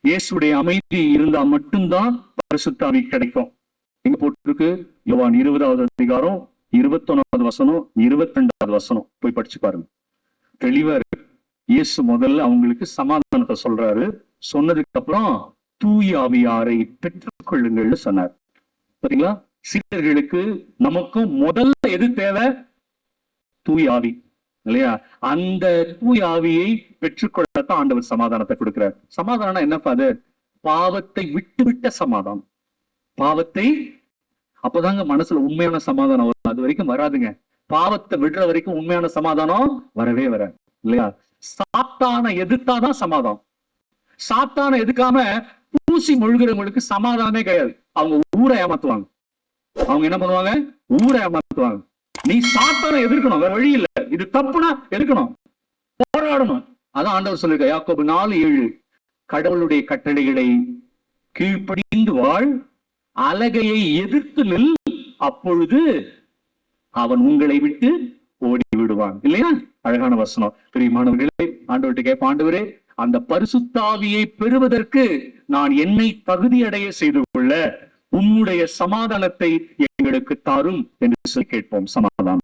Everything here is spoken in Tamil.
இயேசுடைய அமைதி இருந்தா மட்டும்தான் பரிசுத்த ஆவி கிடைக்கும். எங்க போட்டிருக்கு? யோவான் 20வது அதிகாரம் 21வது வசனம் 22வது வசனம் போய் படிச்சு பாருங்க. தெளிவா இருக்கு. இயேசு முதல்ல அவங்களுக்கு சமாதானத்தை சொல்றாரு. சொன்னதுக்கு அப்புறம் தூய ஆவியாரை பெற்றுக் கொள்ளுங்கள்னு சொன்னார். பாத்தீங்களா? சீடர்களுக்கு நமக்கும் முதல்ல எது தேவை? தூய ஆவி, இல்லையா? அந்த தூய ஆவியை பெற்றுக்கொள்ளத்தான் ஆண்டவர் சமாதானத்தை கொடுக்கிறார். சமாதானம் என்னப்பா? அது பாவத்தை விட்டுவிட்ட சமாதானம். பாவத்தை அப்பதாங்க மனசுல உண்மையான சமாதானம் வரும். அது வரைக்கும் வராதுங்க. பாவத்தை விடுற வரைக்கும் உண்மையான சமாதானம் வரவே வராது, இல்லையா? சாத்தான எதிர்த்தாதான் சமாதானம். சாத்தான எதுக்காம பூசி மொழிகிறவங்களுக்கு சமாதானமே கிடையாது. அவங்க ஊரை ஏமாத்துவாங்க. அவங்க என்ன பண்ணுவாங்க? ஊரை ஏமாத்துவாங்க. நீ சாத்தான எதிர்க்கணும், வேற வழி இல்லை. இது தப்புனா எதிர்க்கணும், போராடணும். அதான் ஆண்டவர் சொல்லிருக்க யாக்கோபு 4:7, கடவுளுடைய கட்டளைகளை கீழ்ப்படிந்து வாழ், அலகையை எதிர்த்து நில், அப்பொழுது அவன் உங்களை விட்டு ஓடி விடுவான், இல்லையா? அழகான வசனம். பிரியமானவர்களே, ஆண்டவர்கிட்ட கேட்ப, ஆண்டவரே, அந்த பரிசுத்தாவியை பெறுவதற்கு நான் என்னை தகுதியடைய செய்து கொள்ள உம்முடைய சமாதானத்தை எங்களுக்கு தாரும் என்று சொல்லி கேட்போம். சமாதானம்.